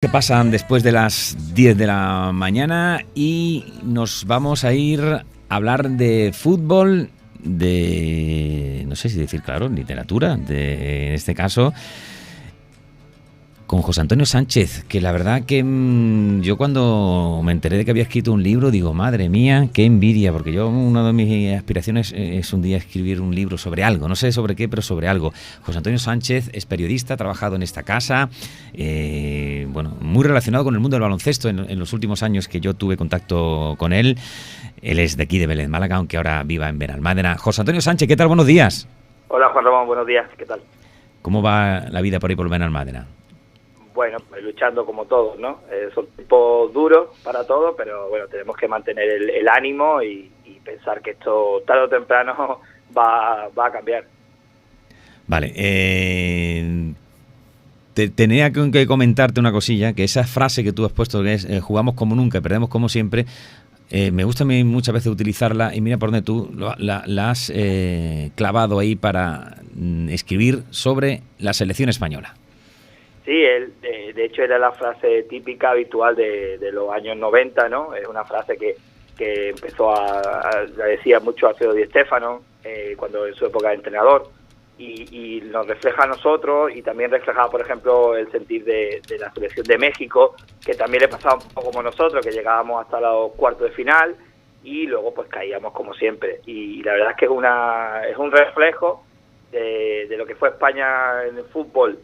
Que pasan después de las 10 de la mañana y nos vamos a ir a hablar de fútbol, no sé si decir, claro, literatura, en este caso, con José Antonio Sánchez, que la verdad que yo cuando me enteré de que había escrito un libro, digo, madre mía, qué envidia, porque yo una de mis aspiraciones es un día escribir un libro sobre algo, no sé sobre qué, pero sobre algo. José Antonio Sánchez es periodista, ha trabajado en esta casa, muy relacionado con el mundo del baloncesto en los últimos años que yo tuve contacto con él. Él es de aquí, de Vélez Málaga, aunque ahora viva en Benalmádena. José Antonio Sánchez, ¿qué tal? Buenos días. Hola Juan Ramón, buenos días, ¿qué tal? ¿Cómo va la vida por ahí por Benalmádena? Bueno, pues luchando como todos, ¿no? Son tiempos duros para todos, pero bueno, tenemos que mantener el ánimo y pensar que esto tarde o temprano va a cambiar. Vale, tenía que comentarte una cosilla, que esa frase que tú has puesto, que es jugamos como nunca y perdemos como siempre, me gusta a mí muchas veces utilizarla y mira por donde tú la has clavado ahí para escribir sobre la selección española. Sí, de hecho era la frase típica habitual de los años 90, ¿no? Es una frase que empezó la decía mucho Alfredo Di Stéfano cuando en su época de entrenador y nos refleja a nosotros y también reflejaba, por ejemplo, el sentir de la selección de México, que también le pasaba un poco como nosotros, que llegábamos hasta los cuartos de final y luego pues caíamos como siempre. Y la verdad es que es un reflejo de lo que fue España en el fútbol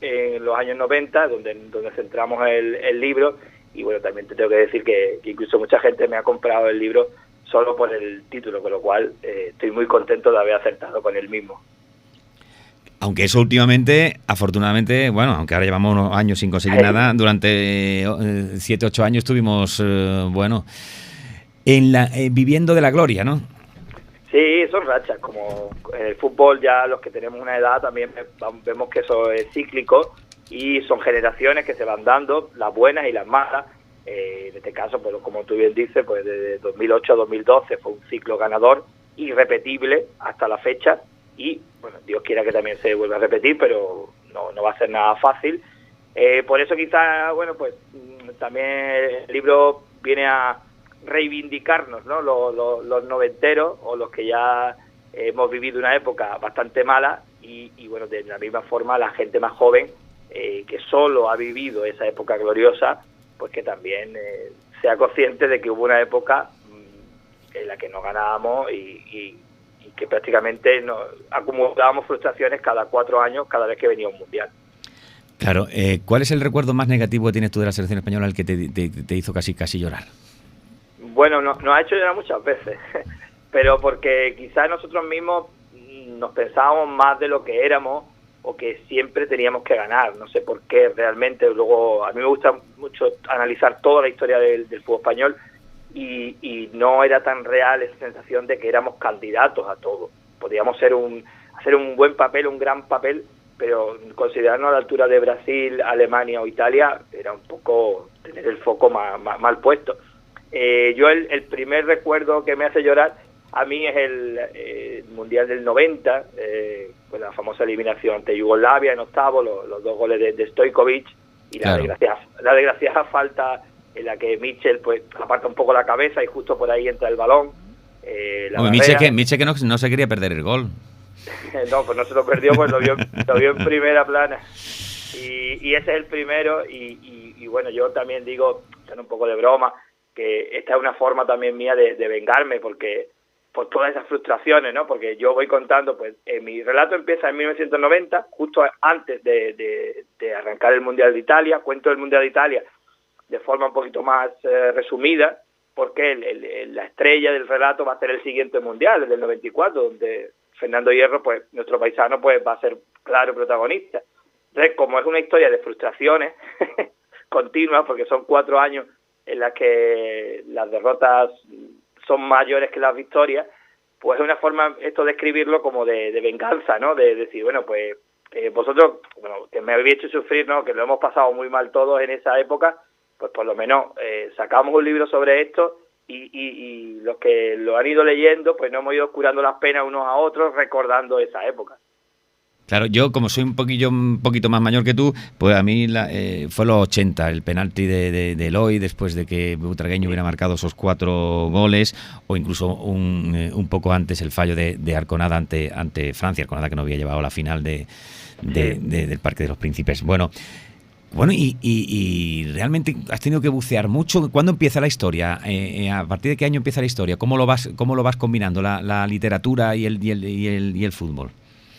en los años 90, donde centramos el libro. Y bueno, también te tengo que decir que incluso mucha gente me ha comprado el libro solo por el título, con lo cual estoy muy contento de haber acertado con él mismo. Aunque eso últimamente, afortunadamente, bueno, aunque ahora llevamos unos años sin conseguir nada, durante 7, 8 años estuvimos, viviendo de la gloria, ¿no? Sí, son rachas, como en el fútbol ya los que tenemos una edad también vemos que eso es cíclico y son generaciones que se van dando, las buenas y las malas. En este caso, pues como tú bien dices, pues desde 2008 a 2012 fue un ciclo ganador irrepetible hasta la fecha y, bueno, Dios quiera que también se vuelva a repetir, pero no va a ser nada fácil. Por eso quizás, bueno, pues también el libro viene a reivindicarnos, ¿no? Los noventeros o los que ya hemos vivido una época bastante mala y bueno, de la misma forma la gente más joven que solo ha vivido esa época gloriosa, pues que también sea consciente de que hubo una época en la que no ganábamos y que prácticamente acumulábamos frustraciones cada 4 años cada vez que venía un mundial. Claro, ¿cuál es el recuerdo más negativo que tienes tú de la selección española, el que te hizo casi llorar? Bueno, nos ha hecho llorar muchas veces, pero porque quizás nosotros mismos nos pensábamos más de lo que éramos o que siempre teníamos que ganar. No sé por qué realmente. Luego, a mí me gusta mucho analizar toda la historia del fútbol español y no era tan real esa sensación de que éramos candidatos a todo. Podíamos hacer un buen papel, un gran papel, pero considerarnos a la altura de Brasil, Alemania o Italia era un poco tener el foco mal puesto. Yo el primer recuerdo que me hace llorar a mí es el Mundial del 90, con la famosa eliminación ante Yugoslavia en octavo, los 2 goles de Stojkovic y claro, la desgraciada falta en la que Mitchell pues aparta un poco la cabeza y justo por ahí entra el balón. Mitchell que no se quería perder el gol. No, pues no se lo perdió, pues lo vio en primera plana. Y ese es el primero y bueno, yo también digo, echando un poco de broma, que esta es una forma también mía de vengarme, porque por todas esas frustraciones, ¿no? Porque yo voy contando, pues mi relato empieza en 1990, justo antes de arrancar el Mundial de Italia. Cuento el Mundial de Italia de forma un poquito más resumida, porque la estrella del relato va a ser el siguiente Mundial, el del 94, donde Fernando Hierro, pues nuestro paisano, pues va a ser claro protagonista. Entonces, como es una historia de frustraciones continuas, porque son 4 años en las que las derrotas son mayores que las victorias, pues es una forma esto de escribirlo como de venganza, ¿no? De decir, bueno, pues vosotros, bueno, que me habéis hecho sufrir, ¿no? Que lo hemos pasado muy mal todos en esa época, pues por lo menos sacamos un libro sobre esto y los que lo han ido leyendo, pues no hemos ido curando las penas unos a otros recordando esa época. Claro, yo como soy un poquito más mayor que tú, pues a mí fue los 80, el penalti de Eloy, después de que Butragueño hubiera marcado esos 4 goles, o incluso un poco antes el fallo de Arconada ante Francia, Arconada que no había llevado la final del Parque de los Príncipes. Bueno, y realmente has tenido que bucear mucho. ¿Cuándo empieza la historia? ¿A partir de qué año empieza la historia? ¿Cómo lo vas combinando la literatura y el fútbol?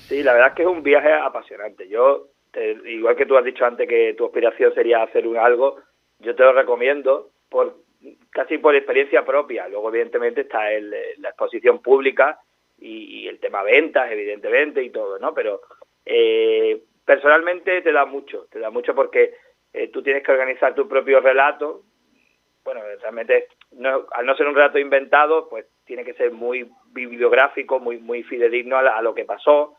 Sí, la verdad es que es un viaje apasionante. Igual que tú has dicho antes que tu aspiración sería hacer algo, yo te lo recomiendo casi por experiencia propia. Luego, evidentemente, está la exposición pública y el tema ventas, evidentemente, y todo, ¿no? Pero personalmente te da mucho porque tú tienes que organizar tu propio relato. Bueno, realmente, al no ser un relato inventado, pues tiene que ser muy bibliográfico, muy fidedigno a lo que pasó,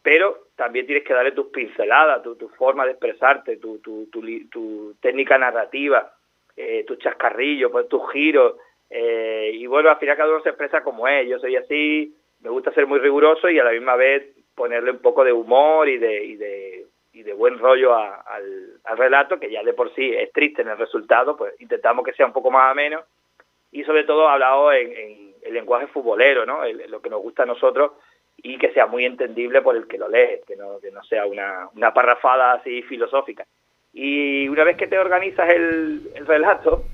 pero también tienes que darle tus pinceladas, tu forma de expresarte, tu técnica narrativa, tus chascarrillos, pues, tus giros, y bueno, al final cada uno se expresa como es. Yo soy así, me gusta ser muy riguroso y a la misma vez ponerle un poco de humor y de buen rollo al relato, que ya de por sí es triste en el resultado, pues intentamos que sea un poco más ameno y sobre todo hablado en el lenguaje futbolero, ¿no? Lo que nos gusta a nosotros, y que sea muy entendible por el que lo lee, que no sea una parrafada así filosófica. Y una vez que te organizas el relato,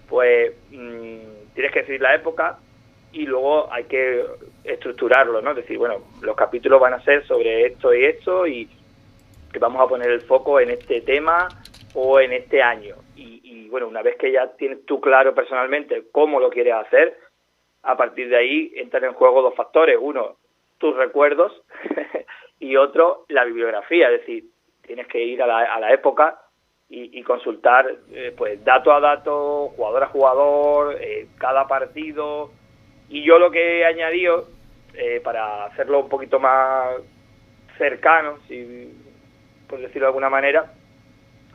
pues tienes que decir la época y luego hay que estructurarlo, ¿no? Es decir, bueno, los capítulos van a ser sobre esto y esto y que vamos a poner el foco en este tema o en este año. Y bueno, una vez que ya tienes tú claro personalmente cómo lo quieres hacer, a partir de ahí entran en juego 2 factores. Uno, tus recuerdos y otro, la bibliografía. Es decir, tienes que ir a la época y consultar pues dato a dato, jugador a jugador, cada partido. Y yo lo que he añadido para hacerlo un poquito más cercano, por decirlo de alguna manera,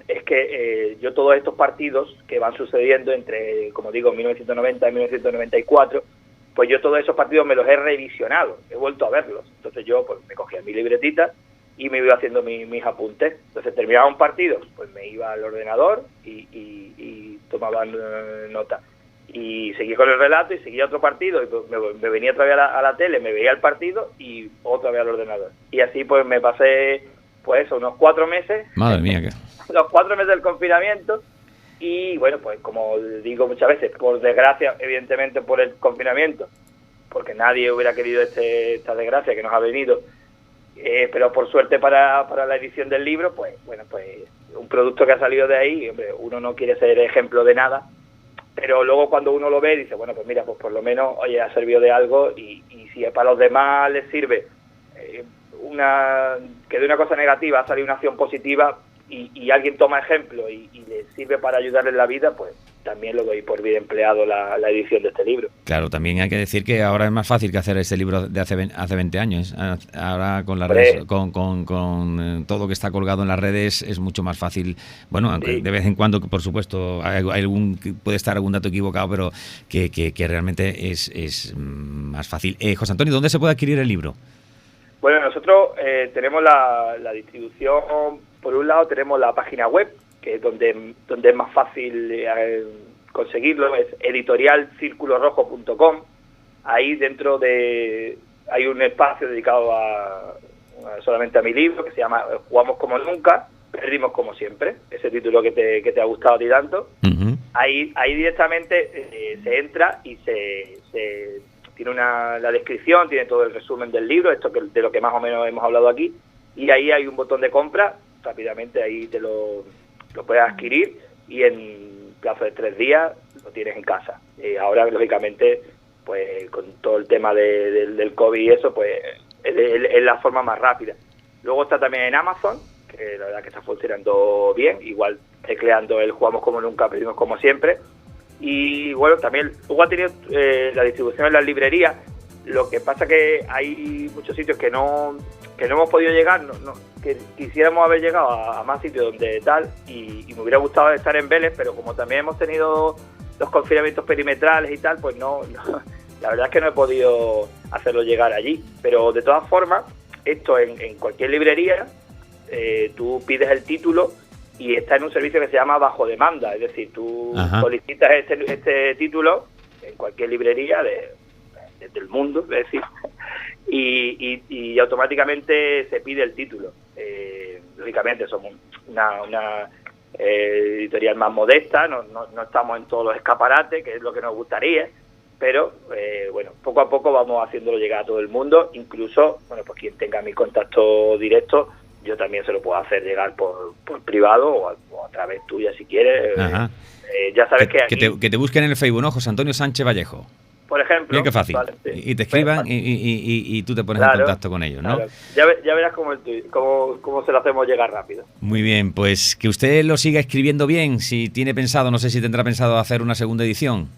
es que yo todos estos partidos que van sucediendo entre, como digo, 1990 y 1994, pues yo todos esos partidos me los he revisionado, he vuelto a verlos. Entonces yo pues me cogía mi libretita y me iba haciendo mis apuntes. Entonces terminaba un partido, pues me iba al ordenador y tomaba nota. Y seguía con el relato y seguía otro partido y pues me venía otra vez a la tele, me veía el partido y otra vez al ordenador. Y así pues me pasé pues unos 4 meses. Madre mía, los 4 meses del confinamiento. Y bueno, pues como digo muchas veces, por desgracia, evidentemente por el confinamiento, porque nadie hubiera querido esta desgracia que nos ha venido, pero por suerte para la edición del libro, pues bueno, pues un producto que ha salido de ahí, hombre, uno no quiere ser ejemplo de nada, pero luego cuando uno lo ve dice, bueno, pues mira, pues por lo menos, oye, ha servido de algo y si para los demás les sirve que de una cosa negativa ha salido una acción positiva, y alguien toma ejemplo y le sirve para ayudarle en la vida, pues también lo doy por bien empleado la edición de este libro. Claro, también hay que decir que ahora es más fácil que hacer este libro de hace 20 años. Ahora con las redes, con todo que está colgado en las redes es mucho más fácil. Bueno, aunque sí, de vez en cuando, por supuesto, puede estar algún dato equivocado, pero que realmente es más fácil. José Antonio, ¿dónde se puede adquirir el libro? Bueno, nosotros tenemos la distribución. Por un lado tenemos la página web, que es donde es más fácil conseguirlo, es editorialcirculorrojo.com. Ahí dentro hay un espacio dedicado solamente a mi libro, que se llama Jugamos como nunca, perdimos como siempre, ese título que te ha gustado a ti tanto. Uh-huh. Ahí directamente se entra y tiene la descripción, tiene todo el resumen del libro, de lo que más o menos hemos hablado aquí, y ahí hay un botón de compra. Rápidamente ahí te lo puedes adquirir y en plazo de 3 días lo tienes en casa. Ahora, lógicamente, pues con todo el tema del COVID y eso, pues es la forma más rápida. Luego está también en Amazon, que la verdad que está funcionando bien, igual tecleando el Jugamos como nunca, perdimos como siempre. Y bueno, también luego ha tenido la distribución en las librerías. Lo que pasa que hay muchos sitios que no hemos podido llegar, que quisiéramos haber llegado a más sitios donde tal, y me hubiera gustado estar en Vélez, pero como también hemos tenido los confinamientos perimetrales y tal, pues no la verdad es que no he podido hacerlo llegar allí. Pero de todas formas, esto en cualquier librería, tú pides el título y está en un servicio que se llama bajo demanda, es decir, tú solicitas este título en cualquier librería del mundo, es decir, y automáticamente se pide el título. Lógicamente somos una editorial más modesta, no estamos en todos los escaparates, que es lo que nos gustaría, pero bueno, poco a poco vamos haciéndolo llegar a todo el mundo, incluso, bueno, pues quien tenga mi contacto directo, yo también se lo puedo hacer llegar por privado o a través tuya si quieres. Ya sabes que aquí... Que te busquen en el Facebook, ¿no? José Antonio Sánchez Vallejo. Por ejemplo. Mira qué fácil. Vale, sí. Y te escriban y tú te pones en contacto con ellos, ¿no? Claro. Ya verás cómo se lo hacemos llegar rápido. Muy bien, pues que usted lo siga escribiendo bien, si tiene pensado, no sé si tendrá pensado hacer una segunda edición.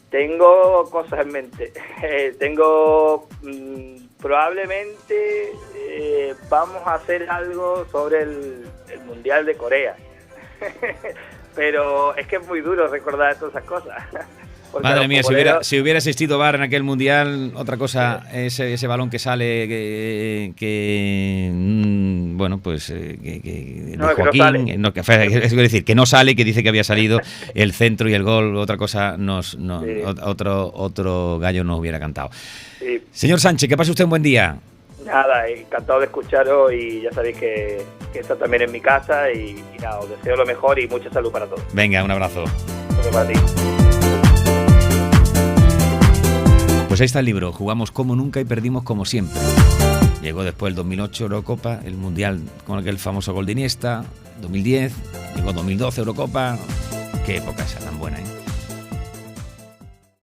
Tengo cosas en mente. Probablemente vamos a hacer algo sobre el Mundial de Corea. Pero es que es muy duro recordar todas esas cosas. Porque madre mía, si hubiera existido VAR en aquel Mundial, otra cosa, ese balón que sale, bueno, pues de Joaquín, es decir, que no sale, que dice que había salido el centro y el gol, otra cosa, otro gallo nos hubiera cantado. Sí. Señor Sánchez, que pase usted un buen día. Nada, encantado de escucharos y ya sabéis que está también en mi casa y nada, os deseo lo mejor y mucha salud para todos. Venga, un abrazo. Para ti. Pues ahí está el libro, jugamos como nunca y perdimos como siempre. Llegó después el 2008 Eurocopa, el Mundial con aquel famoso gol de Iniesta, 2010, llegó 2012 Eurocopa. Qué época esa tan buena, ¿eh?